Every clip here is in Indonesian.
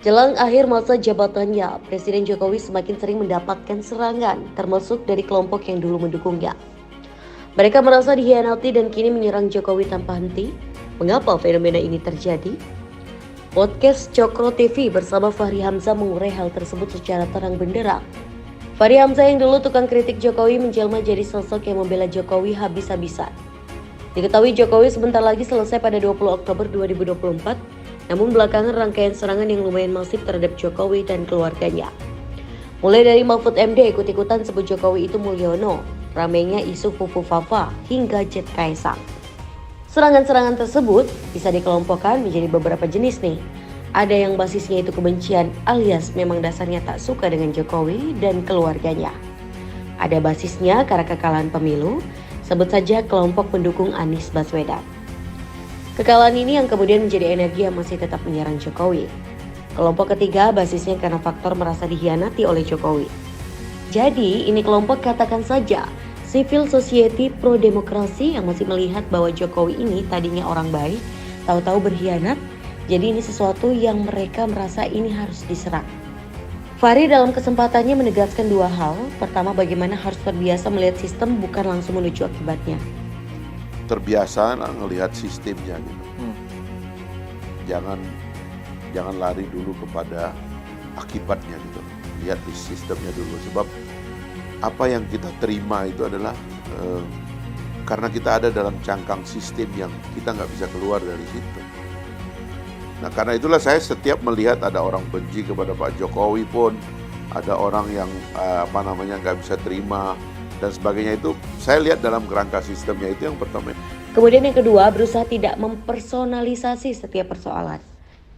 Jelang akhir masa jabatannya, Presiden Jokowi semakin sering mendapatkan serangan, termasuk dari kelompok yang dulu mendukungnya. Mereka merasa dikhianati dan kini menyerang Jokowi tanpa henti. Mengapa fenomena ini terjadi? Podcast Cokro TV bersama Fahri Hamzah mengurai hal tersebut secara terang benderang. Fahri Hamzah yang dulu tukang kritik Jokowi menjelma jadi sosok yang membela Jokowi habis-habisan. Diketahui Jokowi sebentar lagi selesai pada 20 Oktober 2024, namun belakangan rangkaian serangan yang lumayan masif terhadap Jokowi dan keluarganya. Mulai dari Mahfud MD ikut-ikutan sebut Jokowi itu Mulyono, ramainya isu Fufu Fafa, hingga Jet Kaesang. Serangan-serangan tersebut bisa dikelompokkan menjadi beberapa jenis nih. Ada yang basisnya itu kebencian alias memang dasarnya tak suka dengan Jokowi dan keluarganya. Ada basisnya karena kekalahan pemilu, sebut saja kelompok pendukung Anies Baswedan. Kekalahan ini yang kemudian menjadi energi yang masih tetap menyerang Jokowi. Kelompok ketiga basisnya karena faktor merasa dikhianati oleh Jokowi. Jadi ini kelompok katakan saja civil society pro demokrasi yang masih melihat bahwa Jokowi ini tadinya orang baik, tahu-tahu berkhianat. Jadi ini sesuatu yang mereka merasa ini harus diserang. Fahri dalam kesempatannya menegaskan dua hal. Pertama, bagaimana harus terbiasa melihat sistem bukan langsung menuju akibatnya. Terbiasa ngelihat sistemnya gitu. Jangan lari dulu kepada akibatnya gitu. Lihat di sistemnya dulu, sebab apa yang kita terima itu adalah karena kita ada dalam cangkang sistem yang kita nggak bisa keluar dari situ. Nah, karena itulah saya setiap melihat ada orang benci kepada Pak Jokowi pun, ada orang yang nggak bisa terima dan sebagainya, itu saya lihat dalam kerangka sistemnya. Itu yang pertama. Kemudian yang kedua, berusaha tidak mempersonalisasi setiap persoalan.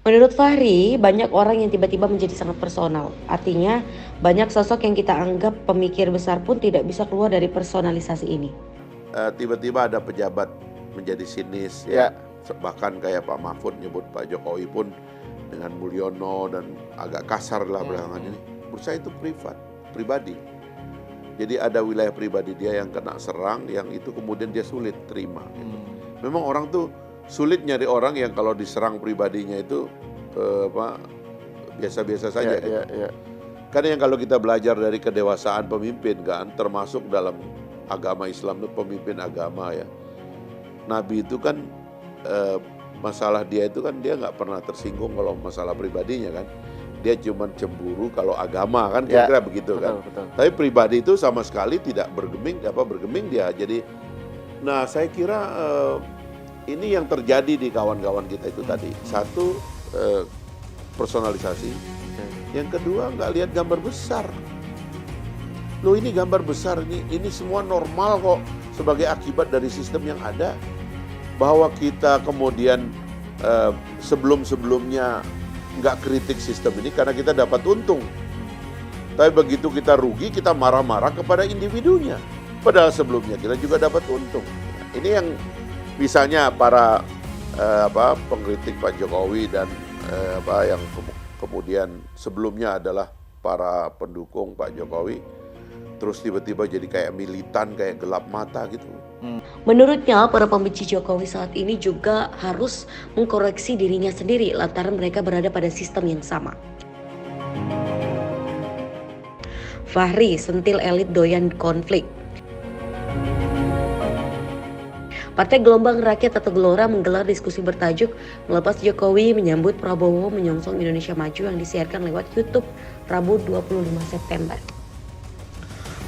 Menurut Fahri, banyak orang yang tiba-tiba menjadi sangat personal. Artinya, banyak sosok yang kita anggap pemikir besar pun tidak bisa keluar dari personalisasi ini. Tiba-tiba ada pejabat menjadi sinis, ya. Bahkan kayak Pak Mahfud nyebut Pak Jokowi pun dengan Mulyono dan agak kasar lah belakangan ini. Menurut saya itu pribadi. Jadi ada wilayah pribadi dia yang kena serang, yang itu kemudian dia sulit terima. Gitu. Memang orang tuh sulit nyari orang yang kalau diserang pribadinya itu biasa-biasa saja. Karena yang kalau kita belajar dari kedewasaan pemimpin kan, termasuk dalam agama Islam itu pemimpin agama ya. Nabi itu kan masalah dia itu kan dia nggak pernah tersinggung kalau masalah pribadinya kan. Dia cuma cemburu kalau agama kan, kira-kira begitu kan. Betul. Tapi pribadi itu sama sekali tidak bergeming dia. Jadi, nah saya kira ini yang terjadi di kawan-kawan kita itu tadi. Satu, personalisasi. Yang kedua, nggak lihat gambar besar. Loh, ini gambar besar, ini semua normal kok sebagai akibat dari sistem yang ada. Bahwa kita kemudian sebelum-sebelumnya nggak kritik sistem ini karena kita dapat untung. Tapi begitu kita rugi, kita marah-marah kepada individunya. Padahal sebelumnya kita juga dapat untung. Ini yang misalnya para pengkritik Pak Jokowi dan yang kemudian sebelumnya adalah para pendukung Pak Jokowi, terus tiba-tiba jadi kayak militan, kayak gelap mata gitu. Menurutnya, para pembenci Jokowi saat ini juga harus mengkoreksi dirinya sendiri lantaran mereka berada pada sistem yang sama. Fahri, sentil elit doyan konflik. Partai Gelombang Rakyat atau Gelora menggelar diskusi bertajuk Melepas Jokowi Menyambut Prabowo Menyongsong Indonesia Maju yang disiarkan lewat YouTube Rabu 25 September.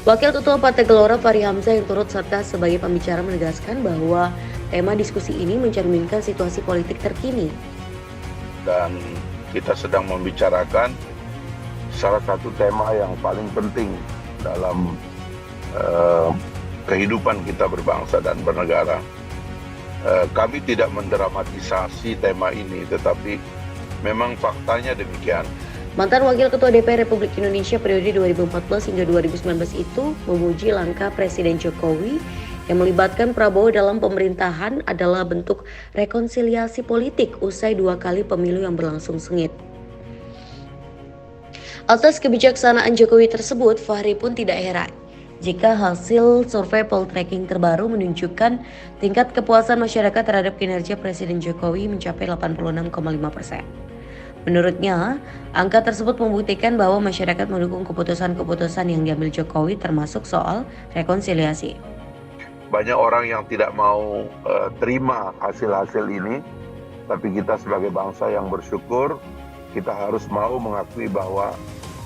Wakil Ketua Partai Gelora Fahri Hamzah yang turut serta sebagai pembicara menegaskan bahwa tema diskusi ini mencerminkan situasi politik terkini. Dan kita sedang membicarakan salah satu tema yang paling penting dalam kehidupan kita berbangsa dan bernegara. Kami tidak mendramatisasi tema ini, tetapi memang faktanya demikian. Mantan Wakil Ketua DPR Republik Indonesia periode 2014 hingga 2019 itu memuji langkah Presiden Jokowi yang melibatkan Prabowo dalam pemerintahan adalah bentuk rekonsiliasi politik usai 2 kali pemilu yang berlangsung sengit. Atas kebijaksanaan Jokowi tersebut, Fahri pun tidak heran jika hasil survei Poltreking terbaru menunjukkan tingkat kepuasan masyarakat terhadap kinerja Presiden Jokowi mencapai 86,5%. Menurutnya, angka tersebut membuktikan bahwa masyarakat mendukung keputusan-keputusan yang diambil Jokowi termasuk soal rekonsiliasi. Banyak orang yang tidak mau terima hasil-hasil ini, tapi kita sebagai bangsa yang bersyukur, kita harus mau mengakui bahwa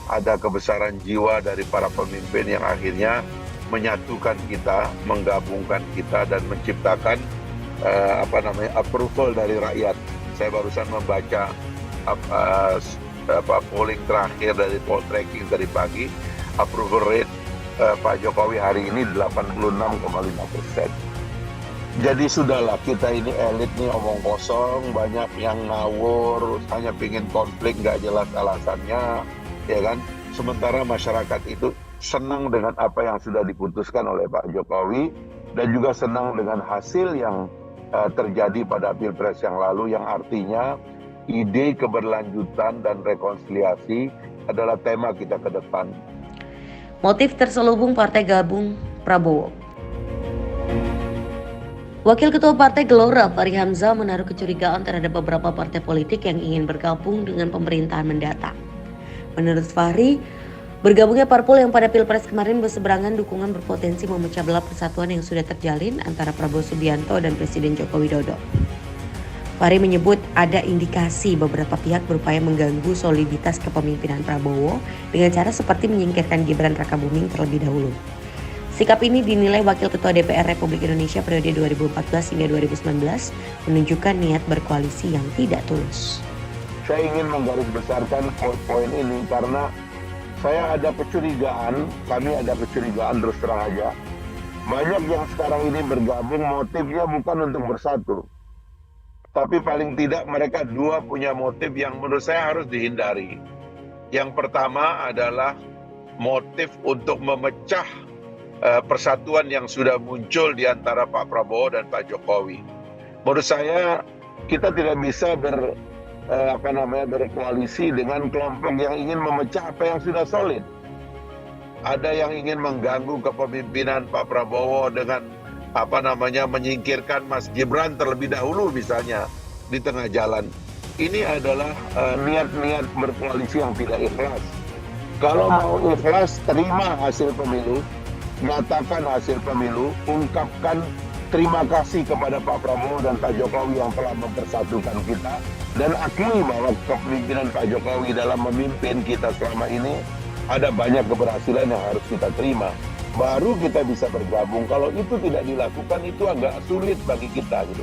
ada kebesaran jiwa dari para pemimpin yang akhirnya menyatukan kita, menggabungkan kita, dan menciptakan approval dari rakyat. Saya barusan membaca polling terakhir dari poll tracking tadi pagi, approval rate Pak Jokowi hari ini 86,5%. Jadi sudahlah, kita ini elit nih omong kosong, banyak yang ngawur, hanya pingin konflik nggak jelas alasannya, ya kan? Sementara masyarakat itu senang dengan apa yang sudah diputuskan oleh Pak Jokowi dan juga senang dengan hasil yang terjadi pada Pilpres yang lalu, yang artinya ide keberlanjutan dan rekonsiliasi adalah tema kita ke depan. Motif terselubung Partai Gabung Prabowo. Wakil Ketua Partai Gelora Fahri Hamzah menaruh kecurigaan terhadap beberapa partai politik yang ingin bergabung dengan pemerintahan mendatang. Menurut Fahri, bergabungnya parpol yang pada Pilpres kemarin berseberangan dukungan berpotensi memecah belah persatuan yang sudah terjalin antara Prabowo Subianto dan Presiden Joko Widodo. Fahri menyebut ada indikasi beberapa pihak berupaya mengganggu soliditas kepemimpinan Prabowo dengan cara seperti menyingkirkan Gibran Rakabuming terlebih dahulu. Sikap ini dinilai Wakil Ketua DPR Republik Indonesia periode 2014 hingga 2019 menunjukkan niat berkoalisi yang tidak tulus. Saya ingin menggarisbesarkan poin ini karena saya ada kecurigaan, kami ada kecurigaan terus terang aja. Banyak yang sekarang ini bergabung motifnya bukan untuk bersatu. Tapi paling tidak mereka dua punya motif yang menurut saya harus dihindari. Yang pertama adalah motif untuk memecah persatuan yang sudah muncul di antara Pak Prabowo dan Pak Jokowi. Menurut saya kita tidak bisa berkoalisi dengan kelompok yang ingin memecah apa yang sudah solid. Ada yang ingin mengganggu kepemimpinan Pak Prabowo dengan menyingkirkan Mas Gibran terlebih dahulu misalnya di tengah jalan. Ini adalah niat-niat berkoalisi yang tidak ikhlas. Kalau mau ikhlas, terima hasil pemilu, nyatakan hasil pemilu, ungkapkan terima kasih kepada Pak Prabowo dan Pak Jokowi yang telah mempersatukan kita, dan akui bahwa kepemimpinan Pak Jokowi dalam memimpin kita selama ini ada banyak keberhasilan yang harus kita terima. Baru kita bisa bergabung. Kalau itu tidak dilakukan, itu agak sulit bagi kita gitu.